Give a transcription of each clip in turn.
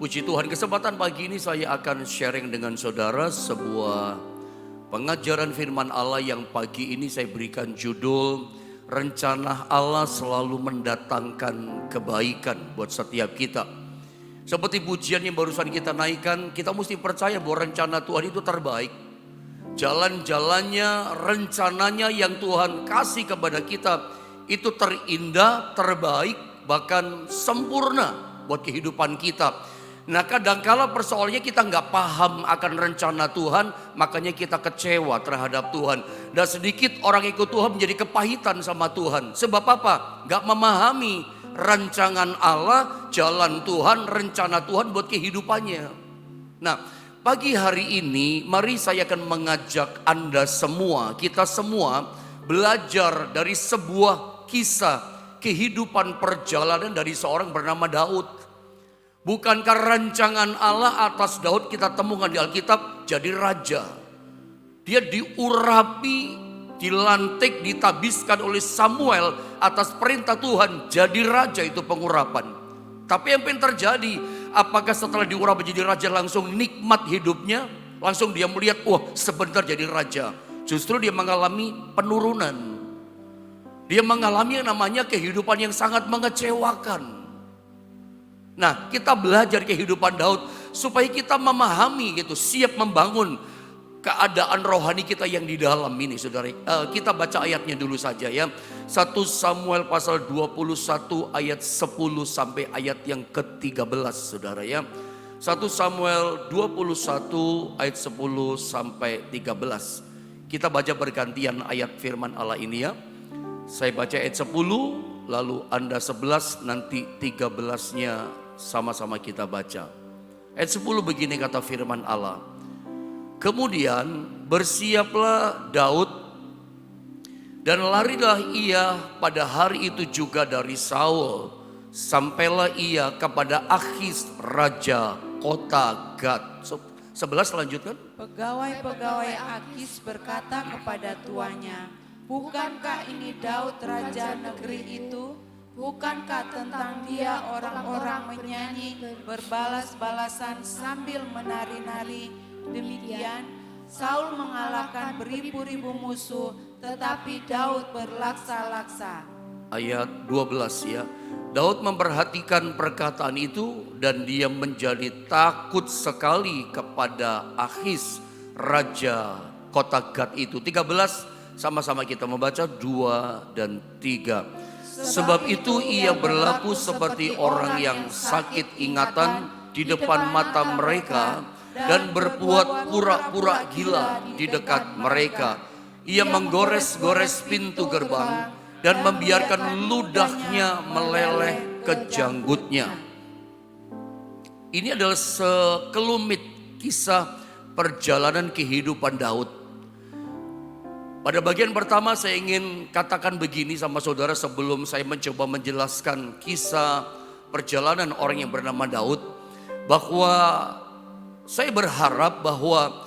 Puji Tuhan, kesempatan pagi ini saya akan sharing dengan saudara sebuah pengajaran firman Allah yang pagi ini saya berikan judul Rencana Allah selalu mendatangkan kebaikan buat setiap kita. Seperti pujian yang barusan kita naikkan, kita mesti percaya bahwa rencana Tuhan itu terbaik. Jalan-jalannya, rencananya yang Tuhan kasih kepada kita itu terindah, terbaik, bahkan sempurna buat kehidupan kita. Nah, kadangkala persoalannya kita nggak paham akan rencana Tuhan, makanya kita kecewa terhadap Tuhan. Dan sedikit orang ikut Tuhan menjadi kepahitan sama Tuhan. Sebab apa? Nggak memahami rancangan Allah, jalan Tuhan, rencana Tuhan buat kehidupannya. Nah, pagi hari ini mari saya akan mengajak Anda semua, kita semua belajar dari sebuah kisah kehidupan perjalanan dari seorang bernama Daud. Bukankah rancangan Allah atas Daud kita temukan di Alkitab jadi raja? Dia diurapi, dilantik, ditabiskan oleh Samuel atas perintah Tuhan jadi raja, itu pengurapan. Tapi apa yang terjadi? Apakah setelah diurapi jadi raja langsung nikmat hidupnya? Langsung dia melihat, wah sebentar jadi raja. Justru dia mengalami penurunan. Dia mengalami yang namanya kehidupan yang sangat mengecewakan. Nah, kita belajar kehidupan Daud supaya kita memahami gitu, siap membangun keadaan rohani kita yang di dalam ini, saudara. Kita baca ayatnya dulu saja ya. 1 Samuel pasal 21 ayat 10 sampai ayat yang ke-13, saudara ya. 1 Samuel 21 ayat 10 sampai 13. Kita baca bergantian ayat firman Allah ini ya. Saya baca ayat 10, lalu Anda 11, nanti 13-nya sama-sama kita baca. Ayat 10 begini kata firman Allah. Kemudian bersiaplah Daud dan larilah ia pada hari itu juga dari Saul. Sampailah ia kepada Akhis raja kota Gad. 11 lanjutkan. Pegawai-pegawai Akis berkata kepada tuannya, bukankah ini Daud raja negeri itu? Bukankah tentang dia orang-orang menyanyi berbalas-balasan sambil menari-nari? Demikian Saul mengalahkan beribu-ribu musuh, tetapi Daud berlaksa-laksa. Ayat 12 ya. Daud memperhatikan perkataan itu dan dia menjadi takut sekali kepada Akhis raja kota Gad itu. 13 sama-sama kita membaca 2 dan 3. Sebab itu ia berlaku seperti orang yang sakit ingatan di depan mata mereka dan berbuat pura-pura gila di dekat mereka. Ia menggores-gores pintu gerbang dan membiarkan ludahnya meleleh ke janggutnya. Ini adalah sekelumit kisah perjalanan kehidupan Daud. Pada bagian pertama saya ingin katakan begini sama saudara sebelum saya mencoba menjelaskan kisah perjalanan orang yang bernama Daud. Bahwa saya berharap bahwa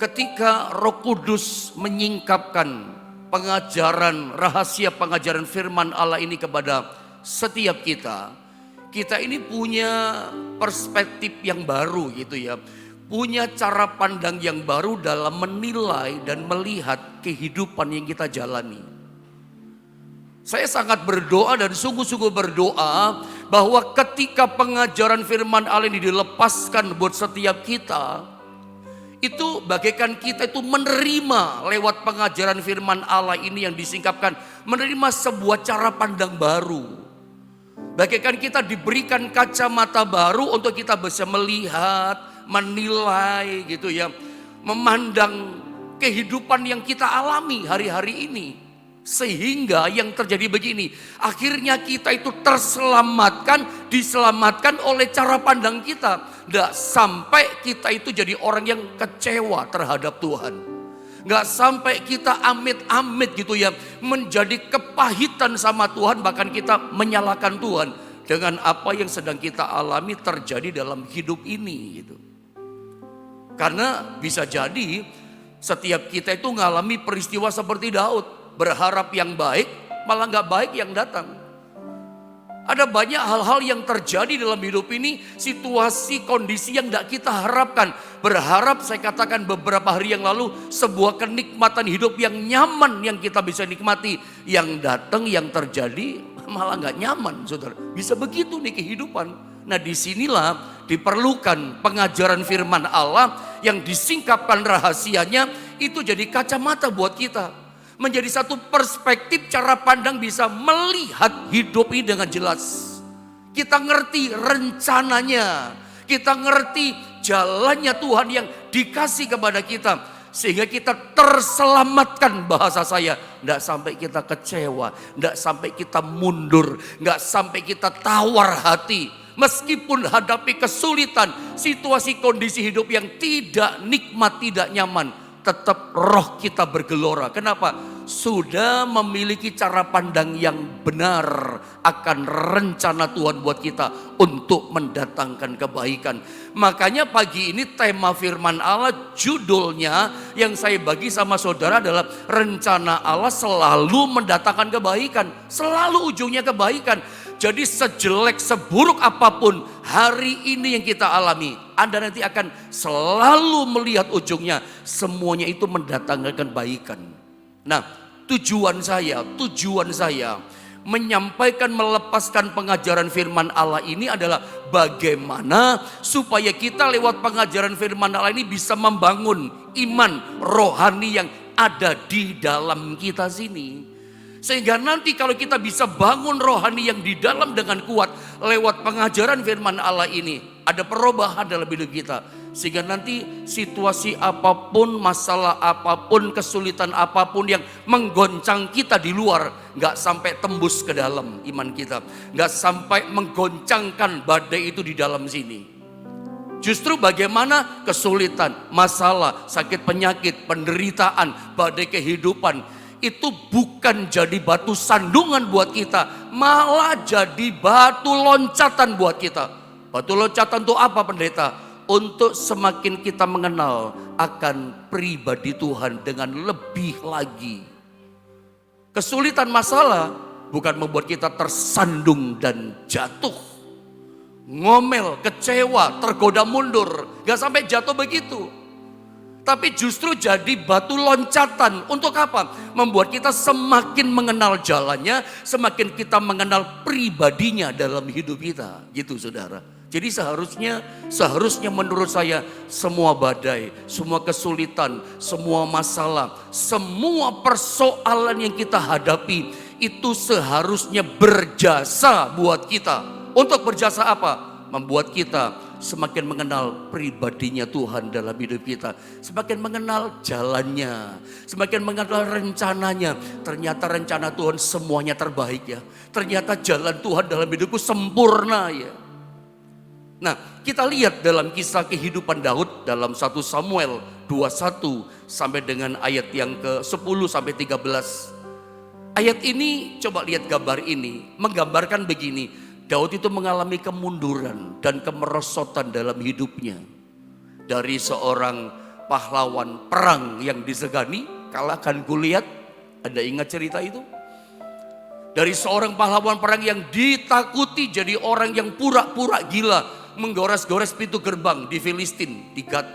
ketika Roh Kudus menyingkapkan pengajaran, rahasia pengajaran firman Allah ini kepada setiap kita, kita ini punya perspektif yang baru gitu ya. Punya cara pandang yang baru dalam menilai dan melihat kehidupan yang kita jalani. Saya sangat berdoa dan sungguh-sungguh berdoa bahwa ketika pengajaran firman Allah ini dilepaskan buat setiap kita, itu bagaikan kita itu menerima lewat pengajaran firman Allah ini yang disingkapkan, menerima sebuah cara pandang baru. Bagaikan kita diberikan kacamata baru untuk kita bisa melihat, menilai gitu ya, memandang kehidupan yang kita alami hari-hari ini. Sehingga yang terjadi begini, akhirnya kita itu diselamatkan oleh cara pandang kita. Nggak sampai kita itu jadi orang yang kecewa terhadap Tuhan. Nggak sampai kita amit-amit gitu ya, menjadi kepahitan sama Tuhan, bahkan kita menyalahkan Tuhan dengan apa yang sedang kita alami terjadi dalam hidup ini gitu. Karena bisa jadi setiap kita itu mengalami peristiwa seperti Daud. Berharap yang baik, malah gak baik yang datang. Ada banyak hal-hal yang terjadi dalam hidup ini, situasi, kondisi yang tidak kita harapkan. Berharap, saya katakan beberapa hari yang lalu, sebuah kenikmatan hidup yang nyaman yang kita bisa nikmati. Yang datang, yang terjadi malah nggak nyaman, saudara. Bisa begitu nih kehidupan. Nah, disinilah diperlukan pengajaran firman Allah yang disingkapkan rahasianya, itu jadi kacamata buat kita. Menjadi satu perspektif cara pandang bisa melihat hidup ini dengan jelas. Kita ngerti rencananya, kita ngerti jalannya Tuhan yang dikasih kepada kita. Sehingga kita terselamatkan, bahasa saya. Tidak sampai kita kecewa, tidak sampai kita mundur, tidak sampai kita tawar hati. Meskipun hadapi kesulitan, situasi kondisi hidup yang tidak nikmat, tidak nyaman, tetap roh kita bergelora. Kenapa? Sudah memiliki cara pandang yang benar akan rencana Tuhan buat kita untuk mendatangkan kebaikan. Makanya pagi ini tema firman Allah, judulnya yang saya bagi sama saudara adalah rencana Allah selalu mendatangkan kebaikan. Selalu ujungnya kebaikan. Jadi sejelek, seburuk apapun hari ini yang kita alami, Anda nanti akan selalu melihat ujungnya. Semuanya itu mendatangkan kebaikan. Nah, tujuan saya menyampaikan, melepaskan pengajaran firman Allah ini adalah bagaimana supaya kita lewat pengajaran firman Allah ini bisa membangun iman rohani yang ada di dalam kita sini. Sehingga nanti kalau kita bisa bangun rohani yang di dalam dengan kuat lewat pengajaran firman Allah ini, ada perubahan dalam hidup kita. Sehingga nanti situasi apapun, masalah apapun, kesulitan apapun yang menggoncang kita di luar, gak sampai tembus ke dalam iman kita. Gak sampai menggoncangkan badai itu di dalam sini. Justru bagaimana kesulitan, masalah, sakit penyakit, penderitaan, badai kehidupan, itu bukan jadi batu sandungan buat kita, malah jadi batu loncatan buat kita. Batu loncatan itu apa, pendeta? Untuk semakin kita mengenal akan pribadi Tuhan dengan lebih lagi. Kesulitan, masalah bukan membuat kita tersandung dan jatuh, ngomel, kecewa, tergoda mundur. Gak sampai jatuh begitu. Tapi justru jadi batu loncatan. Untuk apa? Membuat kita semakin mengenal jalannya, semakin kita mengenal pribadinya dalam hidup kita. Gitu, saudara. Jadi seharusnya menurut saya semua badai, semua kesulitan, semua masalah, semua persoalan yang kita hadapi itu seharusnya berjasa buat kita. Untuk berjasa apa? Membuat kita semakin mengenal pribadinya Tuhan dalam hidup kita. Semakin mengenal jalannya, semakin mengenal rencananya. Ternyata rencana Tuhan semuanya terbaik ya. Ternyata jalan Tuhan dalam hidupku sempurna ya. Nah, kita lihat dalam kisah kehidupan Daud dalam 1 Samuel 21 sampai dengan ayat yang ke-10 sampai 13. Ayat ini, coba lihat gambar ini, menggambarkan begini. Daud itu mengalami kemunduran dan kemerosotan dalam hidupnya. Dari seorang pahlawan perang yang disegani, kalahkan Goliat. Anda ingat cerita itu? Dari seorang pahlawan perang yang ditakuti jadi orang yang pura-pura gila, menggores-gores pintu gerbang di Filistin, di Gad.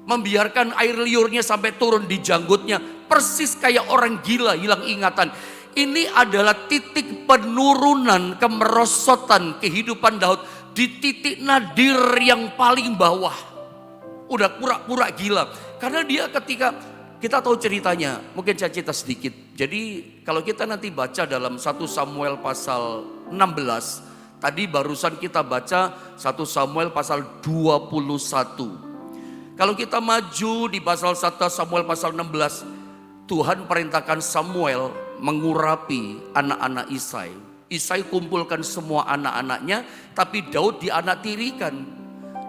Membiarkan air liurnya sampai turun di janggutnya, persis kayak orang gila, hilang ingatan. Ini adalah titik penurunan kemerosotan kehidupan Daud di titik nadir yang paling bawah. Udah pura-pura gila. Karena dia ketika kita tahu ceritanya, mungkin saya cerita sedikit. Jadi kalau kita nanti baca dalam 1 Samuel pasal 16, tadi barusan kita baca 1 Samuel pasal 21. Kalau kita maju di pasal 1 Samuel pasal 16, Tuhan perintahkan Samuel mengurapi anak-anak Isai. Isai kumpulkan semua anak-anaknya, tapi Daud dianaktirikan.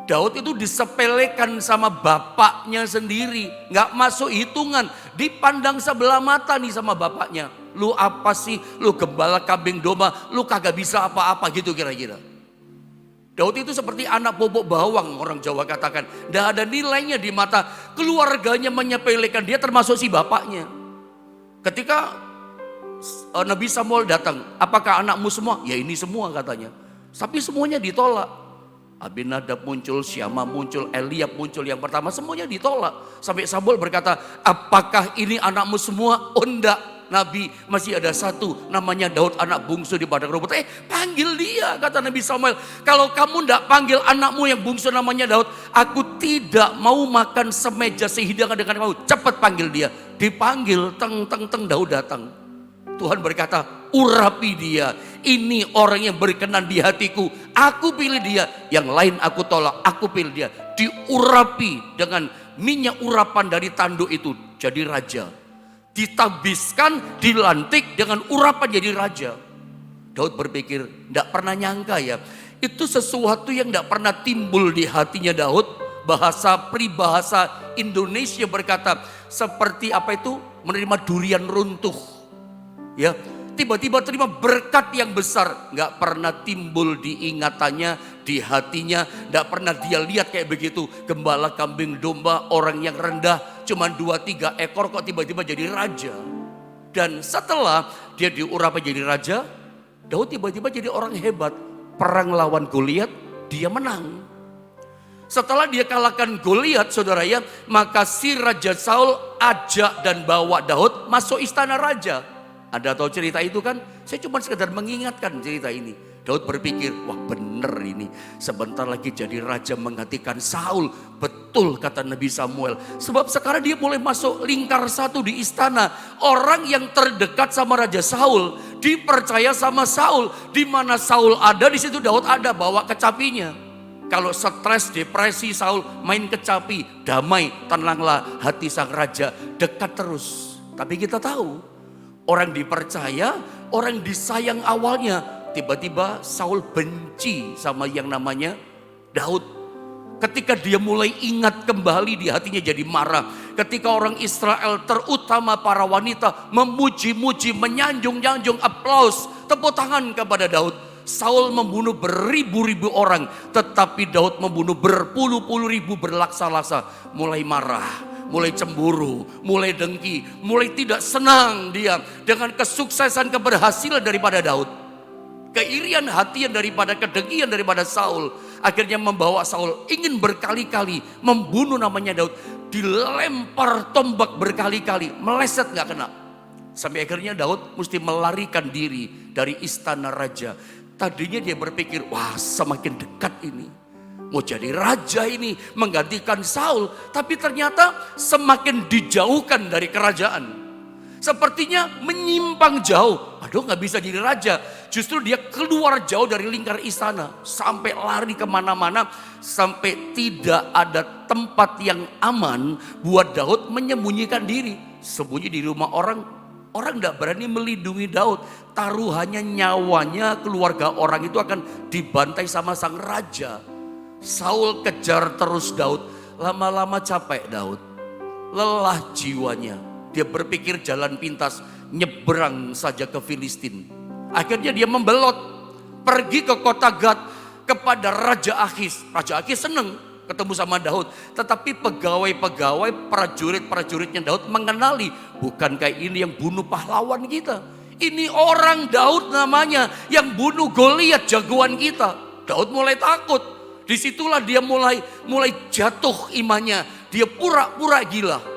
Daud itu disepelekan sama bapaknya sendiri, gak masuk hitungan, dipandang sebelah mata nih sama bapaknya. Lu apa sih, lu gembala kambing domba, lu kagak bisa apa-apa gitu kira-kira. Daud itu seperti anak bobok bawang, orang Jawa katakan. Gak ada nilainya di mata keluarganya, menyepelekan dia termasuk si bapaknya. Ketika Nabi Samuel datang, apakah anakmu semua? Ya ini semua katanya. Tapi semuanya ditolak. Abinadab muncul, Syama muncul, Eliab muncul yang pertama, semuanya ditolak. Sampai Samuel berkata, apakah ini anakmu semua? Oh enggak, Nabi, masih ada satu namanya Daud, anak bungsu di padang rumput. Panggil dia, kata Nabi Samuel. Kalau kamu tidak panggil anakmu yang bungsu namanya Daud, aku tidak mau makan semeja sehidangan dengan kamu. Cepat panggil dia. Dipanggil, teng, Daud datang. Tuhan berkata, urapi dia. Ini orang yang berkenan di hatiku. Aku pilih dia. Yang lain aku tolak, aku pilih dia. Diurapi dengan minyak urapan dari tanduk itu. Jadi raja. Ditabiskan, dilantik dengan urapan jadi raja. Daud berpikir, tidak pernah nyangka ya. Itu sesuatu yang tidak pernah timbul di hatinya Daud. Bahasa peribahasa Indonesia berkata, seperti apa itu? Menerima durian runtuh. Ya, tiba-tiba terima berkat yang besar. Nggak pernah timbul di ingatannya, di hatinya. Nggak pernah dia lihat kayak begitu. Gembala kambing domba, orang yang rendah. Cuma 2-3 ekor kok tiba-tiba jadi raja. Dan setelah dia diurapi jadi raja, Daud tiba-tiba jadi orang hebat. Perang lawan Goliat, dia menang. Setelah dia kalahkan Goliat, saudara ya, maka si Raja Saul ajak dan bawa Daud masuk istana raja. Anda tahu cerita itu kan? Saya cuma sekedar mengingatkan cerita ini. Daud berpikir, wah bener ini. Sebentar lagi jadi raja menggantikan Saul. Betul kata Nabi Samuel. Sebab sekarang dia mulai masuk lingkar satu di istana. Orang yang terdekat sama Raja Saul, dipercaya sama Saul. Di mana Saul ada, di situ Daud ada, bawa kecapinya. Kalau stres, depresi, Saul main kecapi. Damai, tenanglah hati sang raja. Dekat terus. Tapi kita tahu, orang dipercaya, orang disayang awalnya. Tiba-tiba Saul benci sama yang namanya Daud. Ketika dia mulai ingat kembali, di hatinya jadi marah. Ketika orang Israel, terutama para wanita, memuji-muji, menyanjung-nyanjung, aplaus, tepuk tangan kepada Daud. Saul membunuh beribu-ribu orang, tetapi Daud membunuh berpuluh-puluh ribu berlaksa-laksa. Mulai marah, mulai cemburu, mulai dengki, mulai tidak senang dia dengan kesuksesan, keberhasilan daripada Daud. Keirian hatian daripada kedengkian daripada Saul akhirnya membawa Saul ingin berkali-kali membunuh namanya Daud. Dilempar tombak berkali-kali, meleset gak kena. Sampai akhirnya Daud mesti melarikan diri dari istana raja. Tadinya dia berpikir, wah semakin dekat ini, mau jadi raja ini, menggantikan Saul. Tapi ternyata semakin dijauhkan dari kerajaan. Sepertinya menyimpang jauh. Aduh gak bisa jadi raja. Justru dia keluar jauh dari lingkar istana. Sampai lari kemana-mana. Sampai tidak ada tempat yang aman buat Daud menyembunyikan diri. Sembunyi di rumah orang. Orang gak berani melindungi Daud. Taruhannya nyawanya, keluarga orang itu akan dibantai sama sang raja. Saul kejar terus Daud. Lama-lama capek Daud. Lelah jiwanya. Dia berpikir jalan pintas, nyebrang saja ke Filistin. Akhirnya dia membelot, pergi ke kota Gad kepada Raja Akhis. Raja Akhis senang ketemu sama Daud. Tetapi pegawai-pegawai, prajurit-prajuritnya Daud mengenali, bukankah ini yang bunuh pahlawan kita? Ini orang Daud namanya yang bunuh Goliat, jagoan kita. Daud mulai takut. Disitulah dia mulai jatuh imannya. Dia pura-pura gila.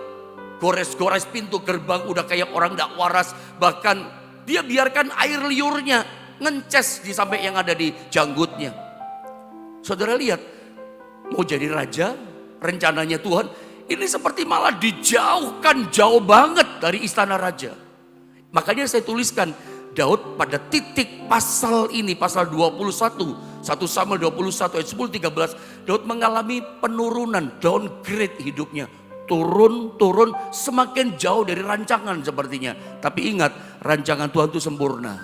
Gores-gores pintu gerbang udah kayak orang gak waras. Bahkan dia biarkan air liurnya ngences di sampai yang ada di janggutnya. Saudara lihat, mau jadi raja, rencananya Tuhan, ini seperti malah dijauhkan jauh banget dari istana raja. Makanya saya tuliskan, Daud pada titik pasal ini, pasal 21, 1 Samuel 21 ayat 10-13, Daud mengalami penurunan, downgrade hidupnya. Turun, semakin jauh dari rancangan sepertinya. Tapi ingat, rancangan Tuhan itu sempurna.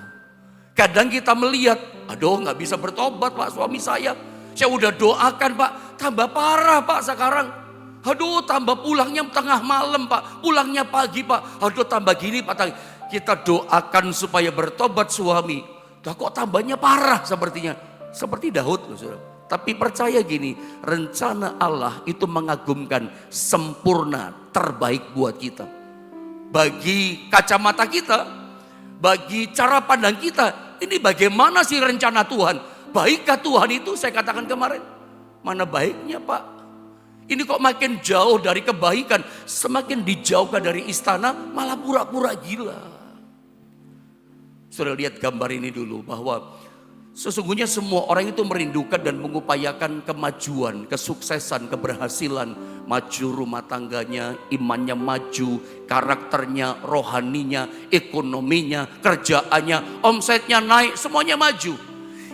Kadang kita melihat, aduh gak bisa bertobat pak suami saya udah doakan pak, tambah parah pak sekarang. Aduh tambah pulangnya tengah malam pak, pulangnya pagi pak. Aduh tambah gini pak. Kita doakan supaya bertobat suami. Kok tambahnya parah sepertinya. Seperti Daud loh saudara. Tapi percaya gini, rencana Allah itu mengagumkan, sempurna, terbaik buat kita. Bagi kacamata kita, bagi cara pandang kita, ini bagaimana sih rencana Tuhan? Baikkah Tuhan itu? Saya katakan kemarin, mana baiknya Pak? Ini kok makin jauh dari kebaikan, semakin dijauhkan dari istana, malah pura-pura gila. Sudah lihat gambar ini dulu, bahwa sesungguhnya semua orang itu merindukan dan mengupayakan kemajuan, kesuksesan, keberhasilan. Maju rumah tangganya, imannya maju, karakternya, rohaninya, ekonominya, kerjaannya, omsetnya naik, semuanya maju.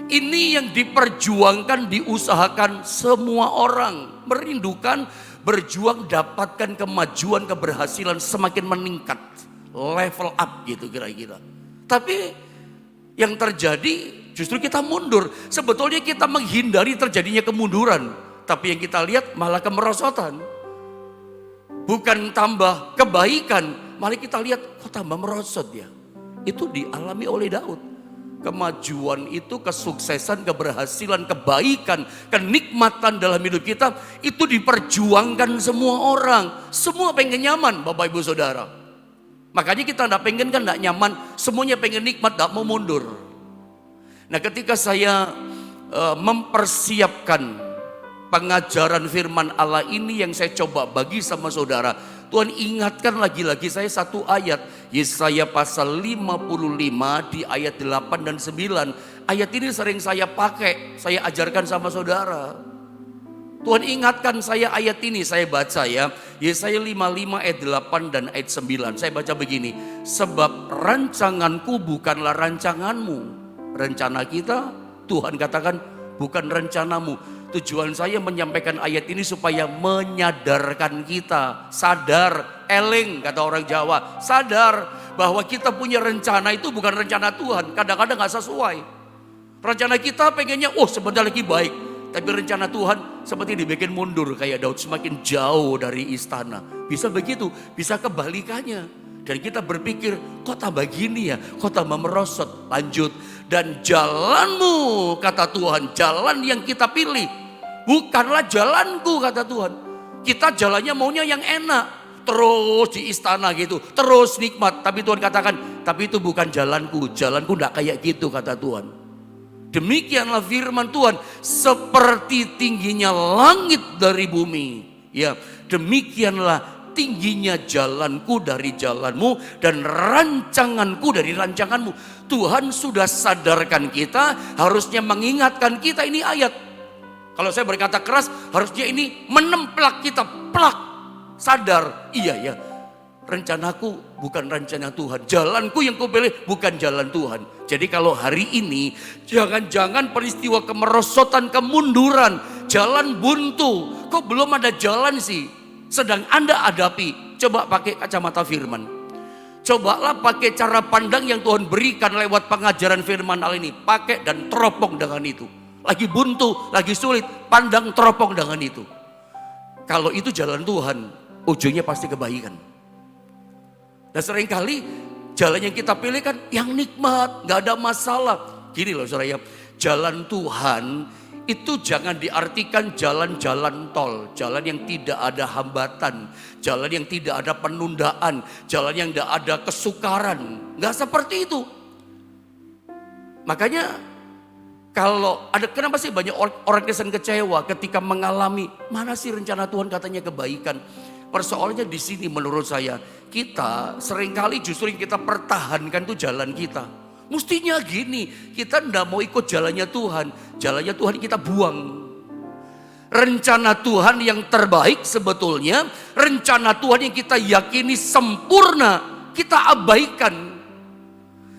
Ini yang diperjuangkan, diusahakan semua orang. Merindukan, berjuang, dapatkan kemajuan, keberhasilan semakin meningkat. Level up gitu kira-kira. Tapi yang terjadi justru kita mundur. Sebetulnya kita menghindari terjadinya kemunduran. Tapi yang kita lihat malah kemerosotan. Bukan tambah kebaikan, malah kita lihat kok tambah merosot ya. Itu dialami oleh Daud. Kemajuan itu, kesuksesan, keberhasilan, kebaikan, kenikmatan dalam hidup kita itu diperjuangkan semua orang. Semua pengen nyaman Bapak Ibu Saudara. Makanya kita tidak pengen kan tidak nyaman, semuanya pengen nikmat, tidak mau mundur. Nah ketika saya mempersiapkan pengajaran firman Allah ini yang saya coba bagi sama saudara, Tuhan ingatkan lagi-lagi saya satu ayat, Yesaya pasal 55 di ayat 8 dan 9. Ayat ini sering saya pakai, saya ajarkan sama saudara. Tuhan ingatkan saya ayat ini, saya baca ya. Yesaya 55 ayat 8 dan ayat 9. Saya baca begini, sebab rancanganku bukanlah rancanganmu. Rencana kita, Tuhan katakan bukan rencanamu. Tujuan saya menyampaikan ayat ini supaya menyadarkan kita. Sadar, eling kata orang Jawa. Sadar bahwa kita punya rencana itu bukan rencana Tuhan. Kadang-kadang gak sesuai. Rencana kita pengennya, sebentar lagi baik. Tapi rencana Tuhan seperti dibikin mundur kayak Daud, semakin jauh dari istana. Bisa begitu, bisa kebalikannya. Dan kita berpikir, kok tambah gini ya, kok tambah merosot. Lanjut, dan jalanmu kata Tuhan, jalan yang kita pilih bukanlah jalanku kata Tuhan. Kita jalannya maunya yang enak, terus di istana gitu, terus nikmat. Tapi Tuhan katakan, tapi itu bukan jalanku, jalanku gak kayak gitu kata Tuhan. Demikianlah firman Tuhan, seperti tingginya langit dari bumi, ya, demikianlah tingginya jalanku dari jalanmu dan rancanganku dari rancanganmu. Tuhan sudah sadarkan kita, harusnya mengingatkan kita, ini ayat. Kalau saya berkata keras, harusnya ini menemplak kita, plak, sadar, iya ya, rencanaku bukan rencana Tuhan, jalanku yang kupilih bukan jalan Tuhan. Jadi kalau hari ini jangan-jangan peristiwa kemerosotan, kemunduran, jalan buntu, kok belum ada jalan sih, sedang Anda hadapi, coba pakai kacamata firman. Cobalah pakai cara pandang yang Tuhan berikan lewat pengajaran firman Allah ini, pakai dan teropong dengan itu. Lagi buntu, lagi sulit, pandang teropong dengan itu. Kalau itu jalan Tuhan, ujungnya pasti kebaikan. Dan seringkali jalan yang kita pilih kan yang nikmat, gak ada masalah. Gini loh saudara ya, jalan Tuhan itu jangan diartikan jalan-jalan tol, jalan yang tidak ada hambatan, jalan yang tidak ada penundaan, jalan yang tidak ada kesukaran. Gak seperti itu. Makanya kalau ada, kenapa sih banyak orang Kristen kecewa ketika mengalami, mana sih rencana Tuhan katanya kebaikan. Persoalannya di sini menurut saya, kita seringkali justru yang kita pertahankan itu jalan kita. Mestinya gini, kita tidak mau ikut jalannya Tuhan. Jalannya Tuhan kita buang. Rencana Tuhan yang terbaik sebetulnya, rencana Tuhan yang kita yakini sempurna, kita abaikan.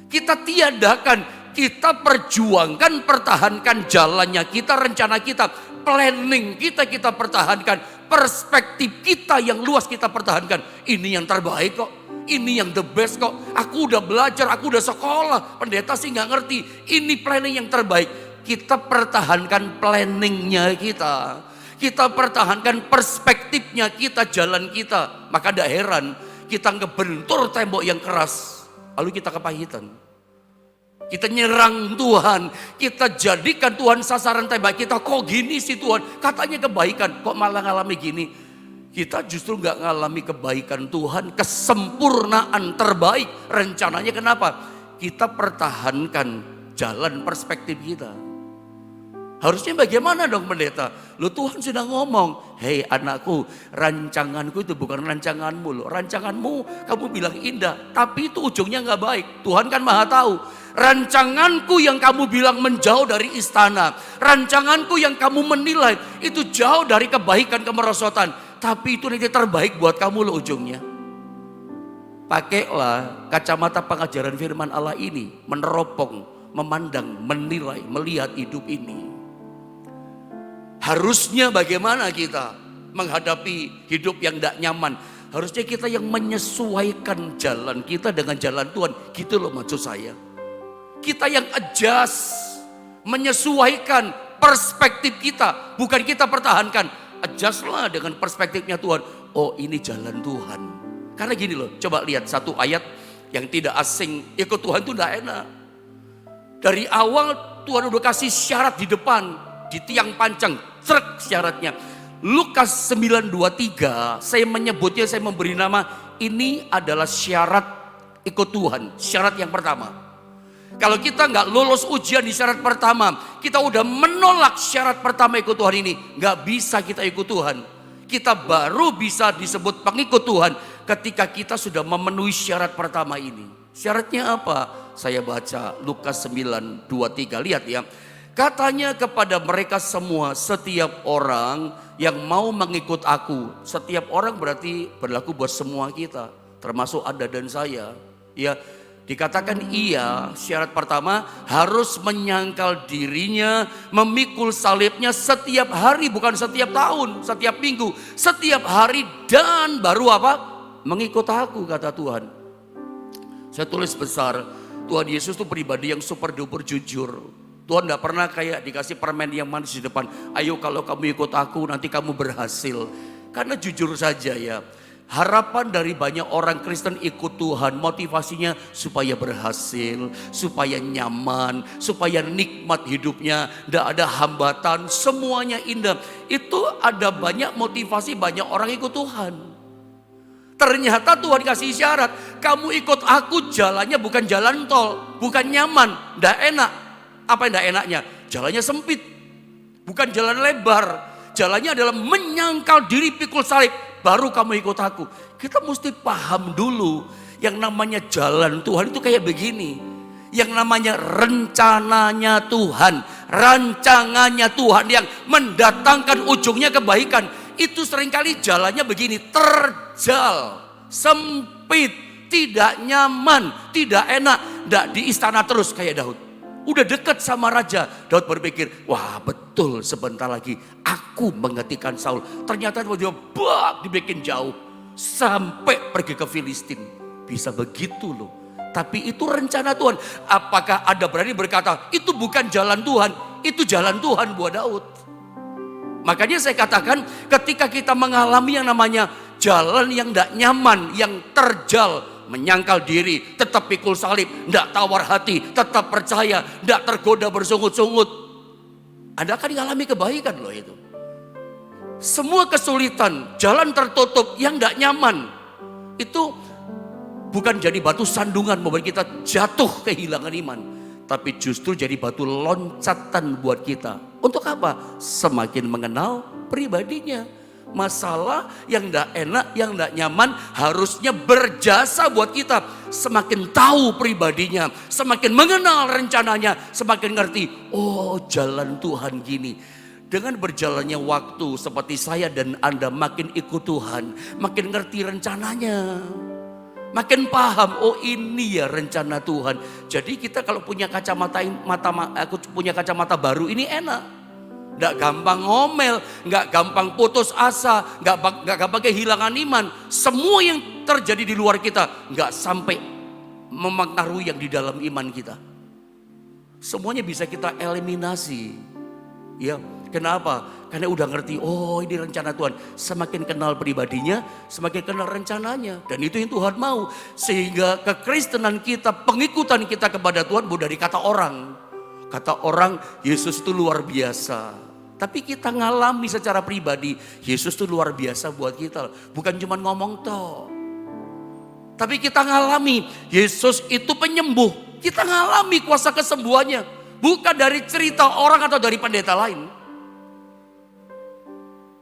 Kita tiadakan, kita perjuangkan, pertahankan jalannya kita, rencana kita, planning kita pertahankan. Perspektif kita yang luas kita pertahankan. Ini yang terbaik kok, ini yang the best kok. Aku udah belajar, aku udah sekolah, pendeta sih gak ngerti. Ini planning yang terbaik. Kita pertahankan planningnya kita. Kita pertahankan perspektifnya kita, jalan kita. Maka tidak heran kita ngebentur tembok yang keras, lalu kita kepahitan. Kita nyerang Tuhan, kita jadikan Tuhan sasaran tembak kita. Kok gini sih Tuhan, katanya kebaikan, kok malah ngalami gini. Kita justru gak ngalami kebaikan Tuhan, kesempurnaan terbaik rencananya. Kenapa? kita pertahankan jalan perspektif kita. Harusnya bagaimana dong pendeta? Loh Tuhan sudah ngomong, hei anakku, rancanganku itu bukan rancanganmu loh. Rancanganmu kamu bilang indah, tapi itu ujungnya nggak baik. Tuhan kan maha tahu. Rancanganku yang kamu bilang menjauh dari istana, rancanganku yang kamu menilai itu jauh dari kebaikan kemerosotan, tapi itu nanti terbaik buat kamu loh ujungnya. Pakailah kacamata pengajaran firman Allah ini, meneropong, memandang, menilai, melihat hidup ini. Harusnya bagaimana kita menghadapi hidup yang tidak nyaman. Harusnya kita yang menyesuaikan jalan kita dengan jalan Tuhan. Gitu loh maksud saya. Kita yang adjust, menyesuaikan perspektif kita. Bukan kita pertahankan. Adjustlah dengan perspektifnya Tuhan. Oh ini jalan Tuhan. Karena gini loh, coba lihat satu ayat yang tidak asing. Ikut Tuhan itu tidak enak. Dari awal Tuhan udah kasih syarat di depan. Di tiang pancang, truk syaratnya. Lukas 9:23, saya menyebutnya, saya memberi nama, ini adalah syarat ikut Tuhan. Syarat yang pertama. Kalau kita nggak lolos ujian di syarat pertama, kita udah menolak syarat pertama ikut Tuhan ini, nggak bisa kita ikut Tuhan. Kita baru bisa disebut pengikut Tuhan ketika kita sudah memenuhi syarat pertama ini. Syaratnya apa? Saya baca Lukas 9:23, lihat ya. Katanya kepada mereka semua, setiap orang yang mau mengikut aku. Setiap orang berarti berlaku buat semua kita, termasuk Anda dan saya. Ya, dikatakan iya, syarat pertama harus menyangkal dirinya, memikul salibnya setiap hari, bukan setiap tahun, setiap minggu, setiap hari, dan baru apa? Mengikut aku, kata Tuhan. Saya tulis besar, Tuhan Yesus itu pribadi yang super duper jujur. Tuhan tidak pernah kayak dikasih permen yang manis di depan. Ayo kalau kamu ikut aku nanti kamu berhasil. Karena jujur saja ya, harapan dari banyak orang Kristen ikut Tuhan motivasinya supaya berhasil, supaya nyaman, supaya nikmat hidupnya, tidak ada hambatan, semuanya indah. Itu ada banyak motivasi banyak orang ikut Tuhan. Ternyata Tuhan kasih syarat, kamu ikut aku jalannya bukan jalan tol, bukan nyaman, tidak enak. Apa yang tidak enaknya? Jalannya sempit, bukan jalan lebar. Jalannya adalah menyangkal diri, pikul salib, baru kamu ikut aku. Kita mesti paham dulu, yang namanya jalan Tuhan itu kayak begini. Yang namanya rencananya Tuhan, rancangannya Tuhan yang mendatangkan ujungnya kebaikan. Itu seringkali jalannya begini, terjal, sempit, tidak nyaman, tidak enak. Tidak di istana terus kayak Daud. Udah dekat sama raja, Daud berpikir, wah betul sebentar lagi aku menghentikan Saul. Ternyata tiba-tiba dibikin jauh, sampai pergi ke Filistin. Bisa begitu loh. Tapi itu rencana Tuhan. Apakah ada berani berkata, itu bukan jalan Tuhan, itu jalan Tuhan buat Daud. Makanya saya katakan ketika kita mengalami yang namanya jalan yang tidak nyaman, yang terjal, menyangkal diri, tetap pikul salib, tidak tawar hati, tetap percaya, tidak tergoda bersungut-sungut, Anda akan mengalami kebaikan loh itu. Semua kesulitan, jalan tertutup yang tidak nyaman, itu bukan jadi batu sandungan membuat kita jatuh kehilangan iman, tapi justru jadi batu loncatan buat kita. Untuk apa? Semakin mengenal pribadinya. Masalah yang tidak enak, yang tidak nyaman harusnya berjasa buat kita. Semakin tahu pribadinya, semakin mengenal rencananya, semakin ngerti, oh jalan Tuhan gini. Dengan berjalannya waktu seperti saya dan Anda makin ikut Tuhan, makin ngerti rencananya. Makin paham, oh ini ya rencana Tuhan. Jadi kita kalau punya aku punya kacamata baru ini enak. Nggak gampang ngomel, nggak gampang putus asa, nggak gampang kehilangan iman. Semua yang terjadi di luar kita nggak sampai memengaruhi yang di dalam iman kita. Semuanya bisa kita eliminasi. Ya, kenapa? Karena udah ngerti, oh ini rencana Tuhan. Semakin kenal pribadinya, semakin kenal rencananya. Dan itu yang Tuhan mau. Sehingga kekristenan kita, pengikutan kita kepada Tuhan bukan dari kata orang. Kata orang, Yesus itu luar biasa. Tapi kita ngalami secara pribadi, Yesus itu luar biasa buat kita. Bukan cuma ngomong toh. Tapi kita ngalami, Yesus itu penyembuh Kita ngalami kuasa kesembuhannya. Bukan dari cerita orang atau dari pendeta lain.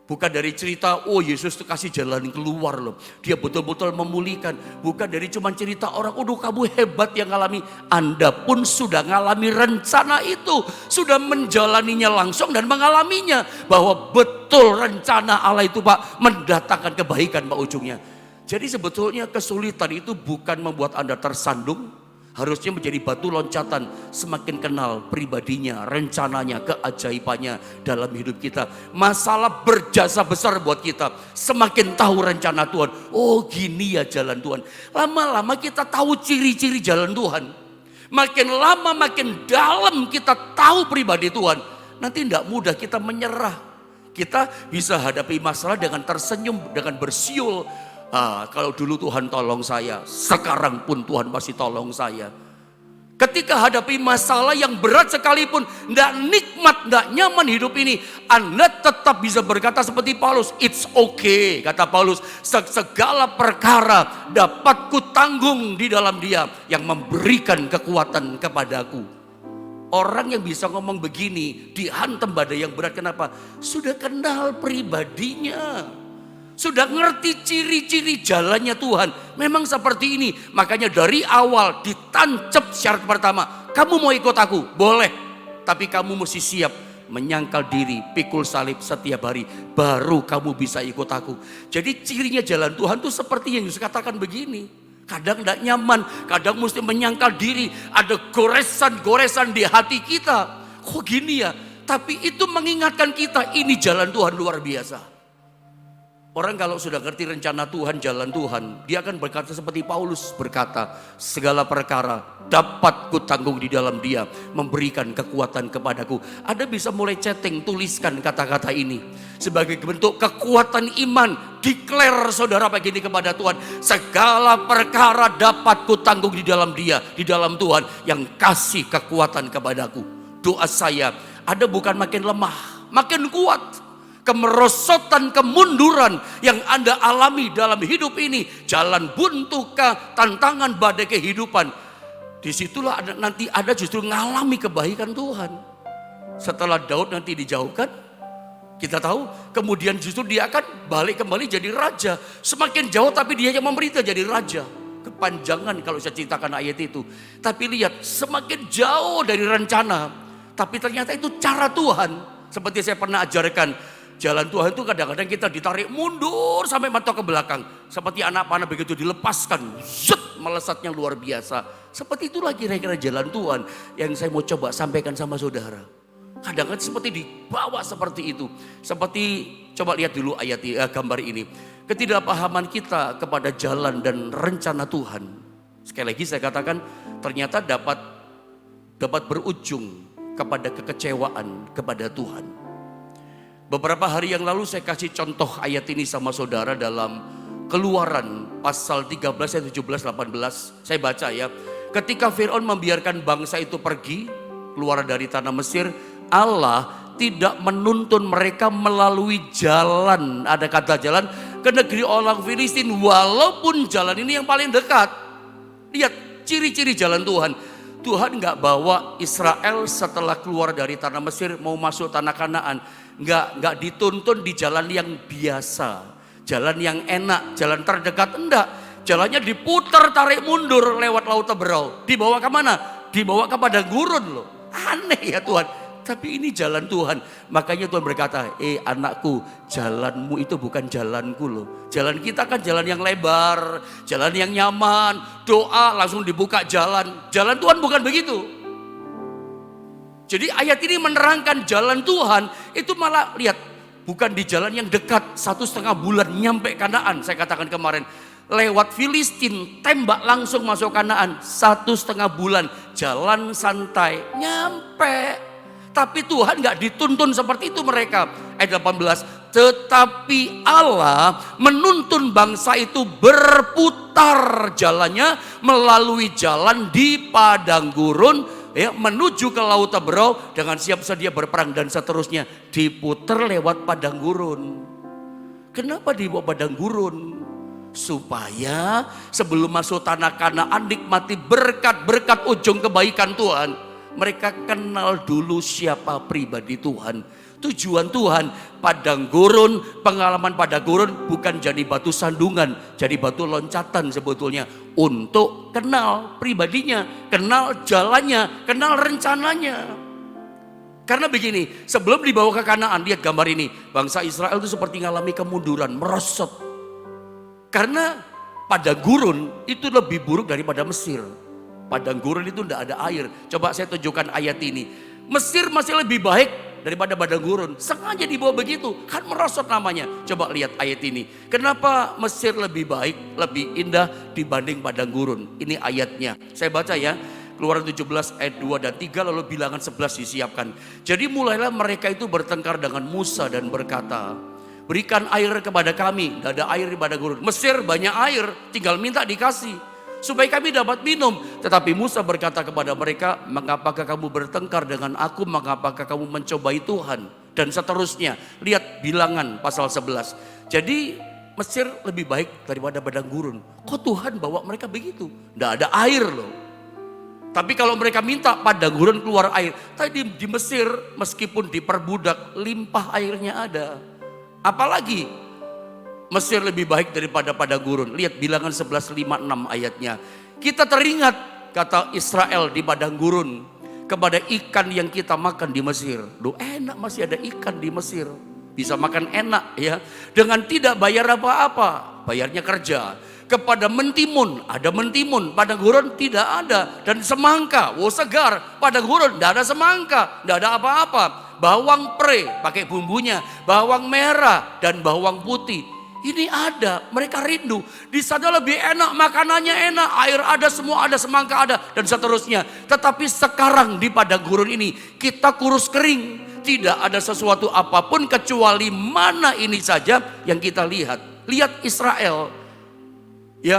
Bukan dari cerita, oh Yesus tuh kasih jalan keluar loh. Dia betul-betul memulihkan. Bukan dari cuma cerita orang, oh kamu hebat yang ngalami. Anda pun sudah ngalami rencana itu. Sudah menjalaninya langsung dan mengalaminya. Bahwa betul rencana Allah itu Pak, mendatangkan kebaikan Pak ujungnya. Jadi sebetulnya kesulitan itu bukan membuat Anda tersandung. Harusnya menjadi batu loncatan, semakin kenal pribadinya, rencananya, keajaibannya dalam hidup kita. Masalah berjasa besar buat kita, semakin tahu rencana Tuhan. Oh gini ya jalan Tuhan. Lama-lama kita tahu ciri-ciri jalan Tuhan. Makin lama makin dalam kita tahu pribadi Tuhan. Nanti tidak mudah kita menyerah. Kita bisa hadapi masalah dengan tersenyum, dengan bersiul. Kalau dulu Tuhan tolong saya, sekarang pun Tuhan masih tolong saya. Ketika hadapi masalah yang berat sekalipun, tidak nikmat, tidak nyaman hidup ini, Anda tetap bisa berkata seperti Paulus, it's okay, kata Paulus, segala perkara dapat kutanggung di dalam Dia yang memberikan kekuatan kepadaku. Orang yang bisa ngomong begini, dihantam badai yang berat, kenapa? Sudah kenal pribadinya. Sudah ngerti ciri-ciri jalannya Tuhan. Memang seperti ini. Makanya dari awal ditancap syarat pertama. Kamu mau ikut aku? Boleh. Tapi kamu mesti siap menyangkal diri, pikul salib setiap hari. Baru kamu bisa ikut aku. Jadi cirinya jalan Tuhan tuh seperti yang Yesus katakan begini. Kadang tidak nyaman. Kadang mesti menyangkal diri. Ada goresan-goresan di hati kita. Kok gini ya? Tapi itu mengingatkan kita ini jalan Tuhan luar biasa. Orang kalau sudah ngerti rencana Tuhan, jalan Tuhan, dia akan berkata seperti Paulus berkata, segala perkara dapat kutanggung di dalam Dia, memberikan kekuatan kepadaku. Ada bisa mulai chatting, tuliskan kata-kata ini sebagai bentuk kekuatan iman. Declare saudara pagi ini kepada Tuhan, segala perkara dapat kutanggung di dalam Dia, di dalam Tuhan yang kasih kekuatan kepadaku. Doa saya, Anda bukan makin lemah, makin kuat. Kemerosotan, kemunduran yang Anda alami dalam hidup ini, jalan buntukah, tantangan badai kehidupan, disitulah nanti ada justru ngalami kebaikan Tuhan. Setelah Daud nanti dijauhkan, kita tahu kemudian justru dia akan balik kembali jadi raja. Semakin jauh tapi dia yang memerintah jadi raja. Kepanjangan kalau saya ceritakan ayat itu. Tapi lihat, semakin jauh dari rencana, tapi ternyata itu cara Tuhan. Seperti saya pernah ajarkan, jalan Tuhan itu kadang-kadang kita ditarik mundur sampai mentok ke belakang. Seperti anak panah begitu dilepaskan, zut, melesatnya luar biasa. Seperti itulah kira-kira jalan Tuhan yang saya mau coba sampaikan sama saudara. Kadang-kadang seperti dibawa seperti itu. Seperti, coba lihat dulu ayat gambar ini. Ketidakpahaman kita kepada jalan dan rencana Tuhan. Sekali lagi saya katakan, ternyata dapat berujung kepada kekecewaan kepada Tuhan. Beberapa hari yang lalu saya kasih contoh ayat ini sama saudara dalam Keluaran pasal 13, ayat 17, 18. Saya baca ya. Ketika Fir'aun membiarkan bangsa itu pergi keluar dari tanah Mesir, Allah tidak menuntun mereka melalui jalan, ada kata jalan, ke negeri orang Filistin. Walaupun jalan ini yang paling dekat. Lihat ciri-ciri jalan Tuhan. Tuhan gak bawa Israel setelah keluar dari tanah Mesir mau masuk tanah Kanaan. Nggak dituntun di jalan yang biasa, jalan yang enak, jalan terdekat, enggak. Jalannya diputar tarik mundur lewat Laut Teberau. Dibawa ke mana? Dibawa ke padang gurun loh. Aneh ya Tuhan. Tapi ini jalan Tuhan. Makanya Tuhan berkata, anakku, jalanmu itu bukan jalanku loh. Jalan kita kan jalan yang lebar, jalan yang nyaman, doa langsung dibuka jalan. Jalan Tuhan bukan begitu. Jadi ayat ini menerangkan jalan Tuhan itu malah lihat, bukan di jalan yang dekat 1,5 bulan nyampe Kanaan. Saya katakan kemarin, lewat Filistin tembak langsung masuk Kanaan 1,5 bulan, jalan santai nyampe. Tapi Tuhan gak dituntun seperti itu mereka. Ayat 18, tetapi Allah menuntun bangsa itu berputar jalannya melalui jalan di padang gurun, ya, menuju ke Laut Teberau dengan siap sedia berperang dan seterusnya. Diputar lewat padang gurun. Kenapa dibawa padang gurun? Supaya sebelum masuk tanah Kanaan nikmati berkat-berkat ujung kebaikan Tuhan, mereka kenal dulu siapa pribadi Tuhan. Tujuan Tuhan padang gurun, pengalaman padang gurun bukan jadi batu sandungan, jadi batu loncatan sebetulnya. Untuk kenal pribadinya, kenal jalannya, kenal rencananya. Karena begini, sebelum dibawa ke Kanaan, lihat gambar ini, bangsa Israel itu seperti mengalami kemunduran, merosot. Karena padang gurun itu lebih buruk daripada Mesir. Padang gurun itu tidak ada air. Coba saya tunjukkan ayat ini. Mesir masih lebih baik daripada padang gurun. Sengaja dibawa begitu, kan merosot namanya. Coba lihat ayat ini. Kenapa Mesir lebih baik, lebih indah dibanding padang gurun? Ini ayatnya. Saya baca ya. Keluaran 17 ayat 2 dan 3 lalu bilangan 11 disiapkan. Jadi mulailah mereka itu bertengkar dengan Musa dan berkata, berikan air kepada kami, tidak ada air di padang gurun. Mesir banyak air, tinggal minta dikasih supaya kami dapat minum. Tetapi Musa berkata kepada mereka, mengapakah kamu bertengkar dengan aku, mengapakah kamu mencobai Tuhan? Dan seterusnya, lihat bilangan pasal 11. Jadi Mesir lebih baik daripada padang gurun. Kok Tuhan bawa mereka begitu? Tidak ada air loh. Tapi kalau mereka minta padang gurun keluar air. Tadi di Mesir meskipun diperbudak, limpah airnya ada. Apalagi Mesir lebih baik daripada padang gurun. Lihat bilangan 11:5-6 ayatnya. Kita teringat kata Israel di padang gurun kepada ikan yang kita makan di Mesir. Duh, enak masih ada ikan di Mesir. Bisa makan enak ya. Dengan tidak bayar apa-apa. Bayarnya kerja. Kepada mentimun, ada mentimun. Padang gurun tidak ada. Dan semangka, segar. Padang gurun tidak ada semangka. Tidak ada apa-apa. Bawang pre, pakai bumbunya. Bawang merah dan bawang putih. Ini ada, mereka rindu. Di sana lebih enak, makanannya enak. Air ada, semua ada, semangka ada. Dan seterusnya. Tetapi sekarang di padang gurun ini, kita kurus kering. Tidak ada sesuatu apapun kecuali mana ini saja yang kita lihat. Lihat Israel. Ya,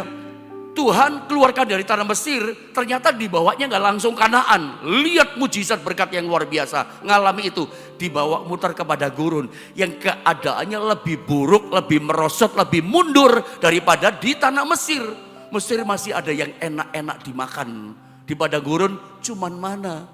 Tuhan keluarkan dari tanah Mesir, ternyata dibawanya nggak langsung Kanaan. Lihat mujizat berkat yang luar biasa, ngalami itu. Dibawa muter kepada gurun yang keadaannya lebih buruk, lebih merosot, lebih mundur daripada di tanah Mesir. Mesir masih ada yang enak-enak dimakan. Di padang gurun cuman mana?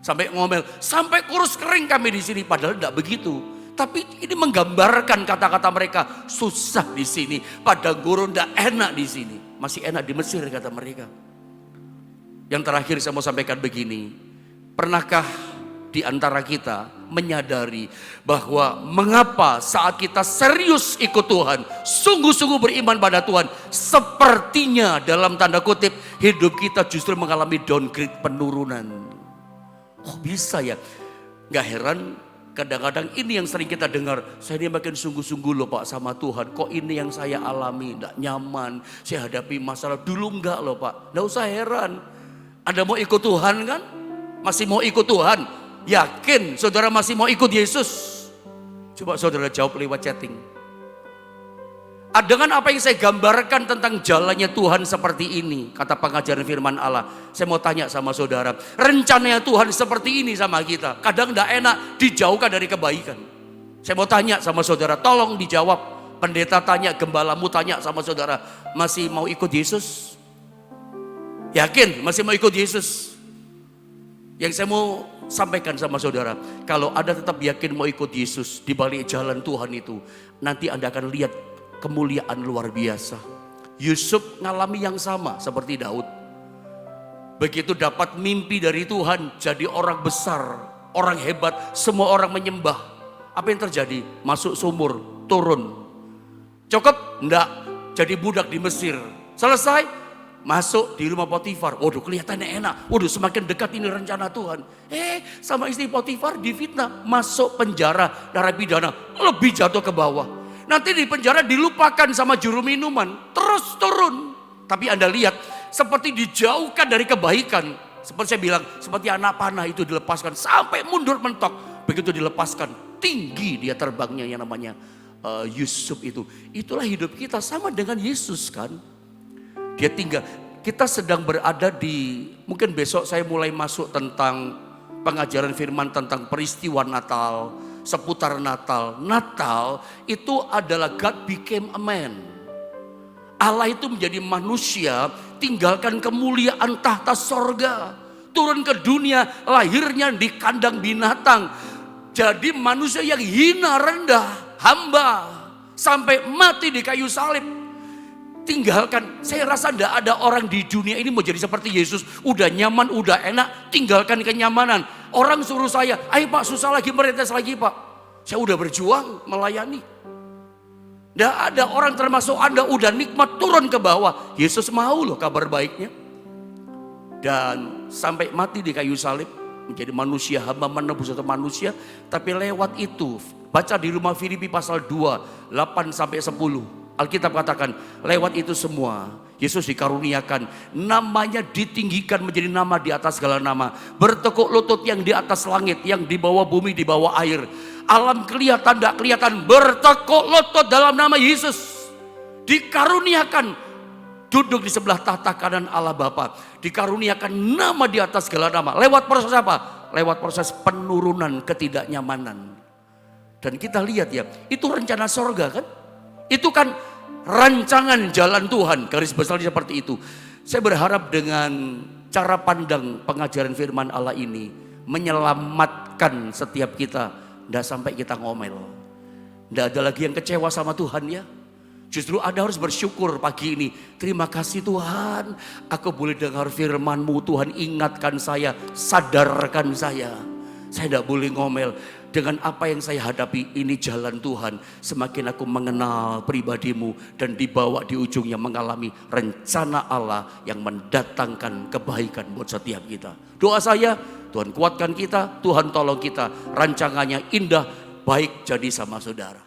Sampai ngomel, sampai kurus kering kami di sini. Padahal tidak begitu. Tapi ini menggambarkan kata-kata mereka, susah di sini, padang gurun tidak enak di sini, masih enak di Mesir kata mereka. Yang terakhir saya mau sampaikan begini, pernahkah di antara kita menyadari bahwa mengapa saat kita serius ikut Tuhan, sungguh-sungguh beriman pada Tuhan, sepertinya dalam tanda kutip hidup kita justru mengalami downgrade, penurunan. Kok bisa ya? Gak heran. Kadang-kadang ini yang sering kita dengar, saya ini makin sungguh-sungguh loh Pak sama Tuhan. Kok ini yang saya alami, tidak nyaman, saya hadapi masalah. Dulu enggak loh Pak, tidak usah heran. Anda mau ikut Tuhan kan? Masih mau ikut Tuhan? Yakin saudara masih mau ikut Yesus? Coba saudara jawab lewat chatting. Dengan apa yang saya gambarkan tentang jalannya Tuhan seperti ini, kata pengajaran firman Allah, saya mau tanya sama saudara, rencananya Tuhan seperti ini sama kita, kadang tidak enak, dijauhkan dari kebaikan. Saya mau tanya sama saudara, tolong dijawab. Pendeta tanya, gembalamu tanya sama saudara, masih mau ikut Yesus? Yakin masih mau ikut Yesus? Yang saya mau sampaikan sama saudara, kalau Anda tetap yakin mau ikut Yesus di balik jalan Tuhan itu, nanti Anda akan lihat kemuliaan luar biasa. Yusuf ngalami yang sama seperti Daud. Begitu dapat mimpi dari Tuhan, jadi orang besar, orang hebat, semua orang menyembah. Apa yang terjadi? Masuk sumur, turun. Cukup? Enggak. Jadi budak di Mesir. Selesai? Masuk di rumah Potifar. Waduh, kelihatannya enak. Waduh, semakin dekat ini rencana Tuhan. Sama istri Potifar difitnah, masuk penjara, narapidana, lebih jatuh ke bawah. Nanti di penjara dilupakan sama juru minuman, terus turun. Tapi Anda lihat, seperti dijauhkan dari kebaikan. Seperti saya bilang, seperti anak panah itu dilepaskan sampai mundur mentok. Begitu dilepaskan, tinggi dia terbangnya yang namanya Yusuf itu. Itulah hidup kita sama dengan Yesus kan. Dia tinggal, kita sedang berada di, mungkin besok saya mulai masuk tentang pengajaran firman tentang peristiwa Natal. Seputar Natal. Natal itu adalah God became a man. Allah itu menjadi manusia, tinggalkan kemuliaan tahta sorga, turun ke dunia, lahirnya di kandang binatang. Jadi manusia yang hina, rendah, hamba, sampai mati di kayu salib. Tinggalkan, saya rasa tidak ada orang di dunia ini mau jadi seperti Yesus. Udah nyaman, udah enak, tinggalkan kenyamanan. Orang suruh saya, ayo Pak susah lagi, meretes lagi Pak. Saya udah berjuang melayani. Tidak ada orang termasuk Anda udah nikmat turun ke bawah. Yesus mau loh kabar baiknya. Dan sampai mati di kayu salib, menjadi manusia, hamba menebus satu manusia. Tapi lewat itu, baca di rumah Filipi pasal 2, 8-10. Alkitab katakan, lewat itu semua Yesus dikaruniakan, namanya ditinggikan menjadi nama di atas segala nama. Bertekuk lutut yang di atas langit, yang di bawah bumi, di bawah air. Alam kelihatan, tidak kelihatan, bertekuk lutut dalam nama Yesus. Dikaruniakan, duduk di sebelah tahta kanan Allah Bapa. Dikaruniakan nama di atas segala nama. Lewat proses apa? Lewat proses penurunan ketidaknyamanan. Dan kita lihat ya, itu rencana sorga kan? Itu kan rancangan jalan Tuhan, garis besarnya seperti itu. Saya berharap dengan cara pandang pengajaran firman Allah ini menyelamatkan setiap kita. Tidak sampai kita ngomel. Tidak ada lagi yang kecewa sama Tuhan ya. Justru Anda harus bersyukur pagi ini. Terima kasih Tuhan, aku boleh dengar firman-Mu. Tuhan ingatkan saya, sadarkan saya. Saya tidak boleh ngomel. Dengan apa yang saya hadapi, ini jalan Tuhan. Semakin aku mengenal pribadi-Mu dan dibawa di ujungnya mengalami rencana Allah yang mendatangkan kebaikan buat setiap kita. Doa saya, Tuhan kuatkan kita, Tuhan tolong kita. Rancangannya indah, baik jadi sama saudara.